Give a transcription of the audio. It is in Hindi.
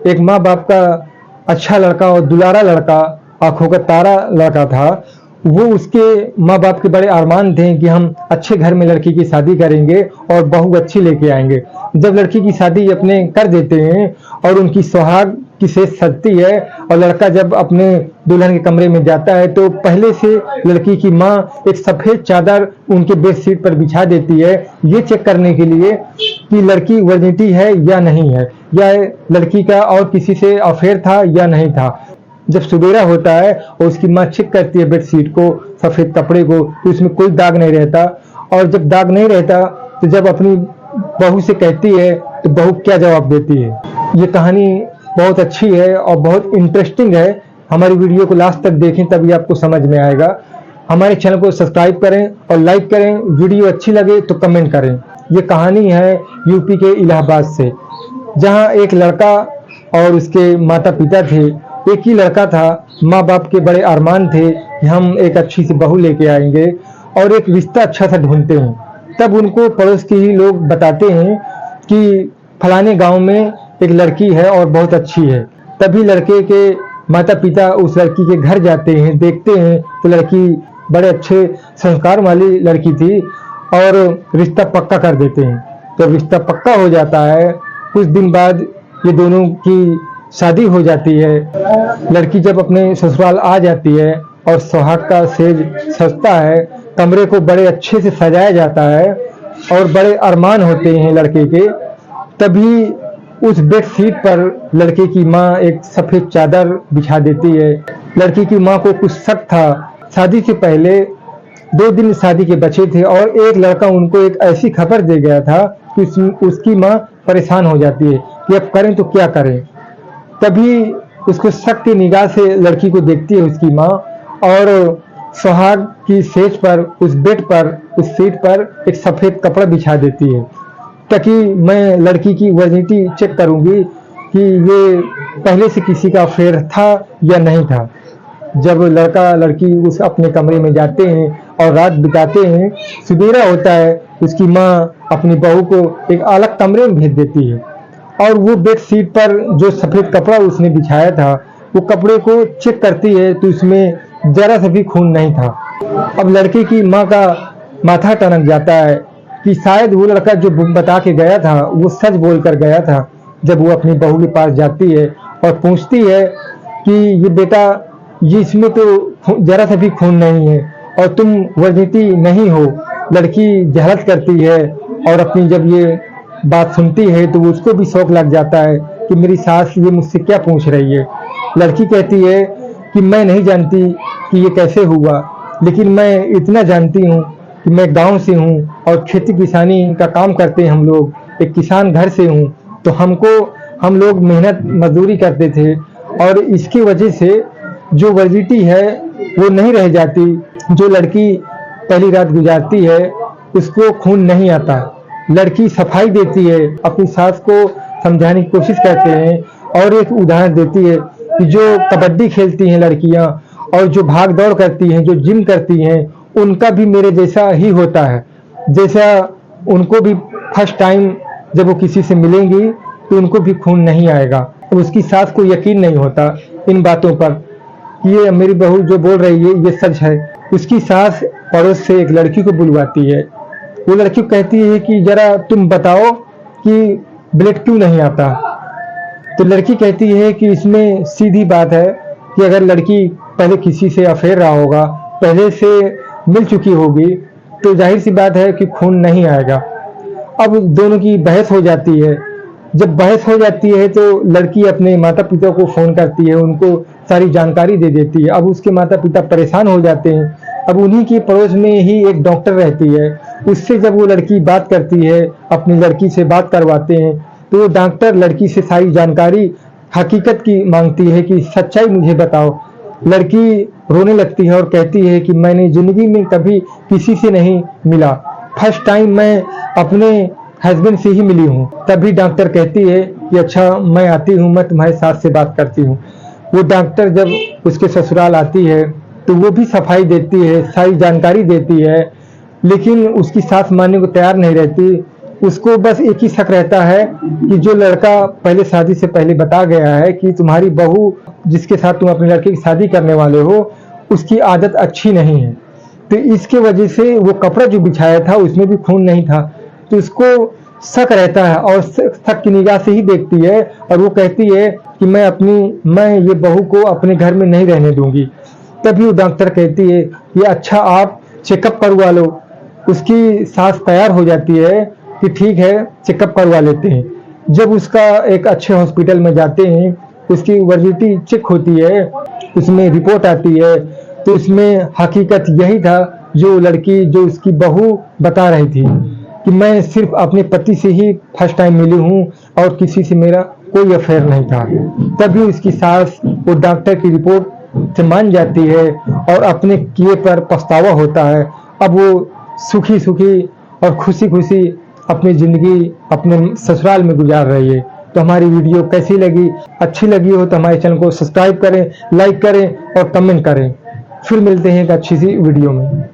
एक माँ बाप का अच्छा लड़का और दुलारा लड़का, आंखों का तारा लड़का था। वो उसके माँ बाप के बड़े अरमान थे कि हम अच्छे घर में लड़की की शादी करेंगे और बहू अच्छी लेके आएंगे। जब लड़की की शादी अपने कर देते हैं और उनकी सुहाग की सेज सजती है और लड़का जब अपने दुल्हन के कमरे में जाता है तो पहले से लड़की की माँ एक सफेद चादर उनके बेडशीट पर बिछा देती है, ये चेक करने के लिए कि लड़की वर्जिनिटी है या नहीं है, या लड़की का और किसी से अफेयर था या नहीं था। जब सवेरा होता है और उसकी माँ चेक करती है बेडशीट को, सफेद कपड़े को, तो उसमें कोई दाग नहीं रहता। और जब दाग नहीं रहता तो जब अपनी बहू से कहती है तो बहू क्या जवाब देती है। ये कहानी बहुत अच्छी है और बहुत इंटरेस्टिंग है। हमारी वीडियो को लास्ट तक देखें तभी आपको समझ में आएगा। हमारे चैनल को सब्सक्राइब करें और लाइक करें। वीडियो अच्छी लगे तो कमेंट करें। ये कहानी है यूपी के इलाहाबाद से, जहां एक लड़का और उसके माता पिता थे। एक ही लड़का था, माँ बाप के बड़े अरमान थे कि हम एक अच्छी सी बहू लेके आएंगे और एक रिश्ता अच्छा सा ढूंढते हैं। तब उनको पड़ोस के ही लोग बताते हैं कि फलाने गांव में एक लड़की है और बहुत अच्छी है। तभी लड़के के माता पिता उस लड़की के घर जाते हैं, देखते हैं तो लड़की बड़े अच्छे संस्कार वाली लड़की थी और रिश्ता पक्का कर देते हैं। जब रिश्ता पक्का हो जाता है, कुछ दिन बाद ये दोनों की शादी हो जाती है। लड़की जब अपने ससुराल आ जाती है और सुहाग का सेज सजता है, कमरे को बड़े अच्छे से सजाया जाता है और बड़े अरमान होते हैं लड़के के। तभी उस बेडशीट पर लड़के की माँ एक सफेद चादर बिछा देती है। लड़की की माँ को कुछ शक था। शादी से पहले 2 दिन शादी के बचे थे और एक लड़का उनको एक ऐसी खबर दे गया था कि उसकी माँ परेशान हो जाती है कि अब करें तो क्या करें। तभी उसको शक की निगाह से लड़की को देखती है उसकी माँ और सुहाग की सेज पर, उस बेड पर, उस सीट पर एक सफेद कपड़ा बिछा देती है ताकि मैं लड़की की वर्जिनिटी चेक करूंगी कि ये पहले से किसी का अफेयर था या नहीं था। जब लड़का लड़की उस अपने कमरे में जाते हैं और रात बिताते हैं, सवेरा होता है, उसकी माँ अपनी बहू को एक अलग कमरे में भेज देती है और वो बेड शीट पर जो सफेद कपड़ा उसने बिछाया था, वो कपड़े को चेक करती है तो उसमें जरा सा भी खून नहीं था। अब लड़के की माँ का माथा टनक जाता है कि शायद वो लड़का जो बता के गया था वो सच बोल कर गया था। जब वो अपनी बहू के पास जाती है और पूछती है कि ये बेटा, ये इसमें तो जरा सा भी खून नहीं है और तुम वर्जिनिटी नहीं हो। लड़की जहलत करती है और अपनी जब ये बात सुनती है तो उसको भी शौक लग जाता है कि मेरी सास ये मुझसे क्या पूछ रही है। लड़की कहती है कि मैं नहीं जानती कि ये कैसे हुआ, लेकिन मैं इतना जानती हूँ कि मैं गांव से हूँ और खेती किसानी का काम करते हैं हम लोग, एक किसान घर से हूँ। तो हम लोग मेहनत मजदूरी करते थे और इसकी वजह से जो वर्जिनिटी है वो नहीं रह जाती। जो लड़की पहली रात गुजारती है उसको खून नहीं आता। लड़की सफाई देती है, अपनी सास को समझाने की कोशिश करते हैं और एक उदाहरण देती है कि जो कबड्डी खेलती हैं लड़कियां और जो भाग दौड़ करती हैं, जो जिम करती हैं, उनका भी मेरे जैसा ही होता है। जैसा उनको भी फर्स्ट टाइम जब वो किसी से मिलेंगी तो उनको भी खून नहीं आएगा। उसकी सास को यकीन नहीं होता इन बातों पर कि ये मेरी बहू जो बोल रही है ये सच है। उसकी सास पड़ोस से एक लड़की को बुलवाती है। वो लड़की कहती है कि जरा तुम बताओ कि ब्लड क्यों नहीं आता। तो लड़की कहती है कि इसमें सीधी बात है कि अगर लड़की पहले किसी से अफेयर रहा होगा, पहले से मिल चुकी होगी, तो जाहिर सी बात है कि खून नहीं आएगा। अब दोनों की बहस हो जाती है। जब बहस हो जाती है तो लड़की अपने माता पिता को फोन करती है, उनको सारी जानकारी दे देती है। अब उसके माता पिता परेशान हो जाते हैं। अब उन्हीं के पड़ोस में ही एक डॉक्टर रहती है, उससे जब वो लड़की बात करती है, अपनी लड़की से बात करवाते हैं, तो वो डॉक्टर लड़की से सारी जानकारी हकीकत की मांगती है कि सच्चाई मुझे बताओ। लड़की रोने लगती है और कहती है कि मैंने जिंदगी में कभी किसी से नहीं मिला, फर्स्ट टाइम मैं अपने हस्बैंड से ही मिली हूँ। तभी डॉक्टर कहती है कि अच्छा मैं आती हूँ, मैं तुम्हारे सास से बात करती हूँ। वो डॉक्टर जब उसके ससुराल आती है तो वो भी सफाई देती है, सारी जानकारी देती है, लेकिन उसकी सास मानने को तैयार नहीं रहती। उसको बस एक ही शक रहता है कि जो लड़का पहले शादी से पहले बता गया है कि तुम्हारी बहू जिसके साथ तुम अपने लड़के की शादी करने वाले हो उसकी आदत अच्छी नहीं है, तो इसके वजह से वो कपड़ा जो बिछाया था उसमें भी खून नहीं था, तो उसको शक रहता है और शक की निगाह से ही देखती है और वो कहती है कि मैं ये बहू को अपने घर में नहीं रहने दूंगी। तभी वो डॉक्टर कहती है कि अच्छा आप चेकअप करवा लो। उसकी सास तैयार हो जाती है कि ठीक है चेकअप करवा लेते हैं। जब उसका एक अच्छे हॉस्पिटल में जाते हैं, उसकी वैलिडिटी चेक होती है, उसमें रिपोर्ट आती है, तो उसमें हकीकत यही था जो लड़की जो उसकी बहू बता रही थी कि मैं सिर्फ अपने पति से ही फर्स्ट टाइम मिली हूँ और किसी से मेरा कोई अफेयर नहीं था। तभी उसकी सास वो डॉक्टर की रिपोर्ट से मान जाती है और अपने किए पर पछतावा होता है। अब वो सुखी सुखी और खुशी खुशी अपनी ज़िंदगी अपने ससुराल में गुजार रही है। तो हमारी वीडियो कैसी लगी, अच्छी लगी हो तो हमारे चैनल को सब्सक्राइब करें, लाइक करें और कमेंट करें। फिर मिलते हैं एक अच्छी सी वीडियो में।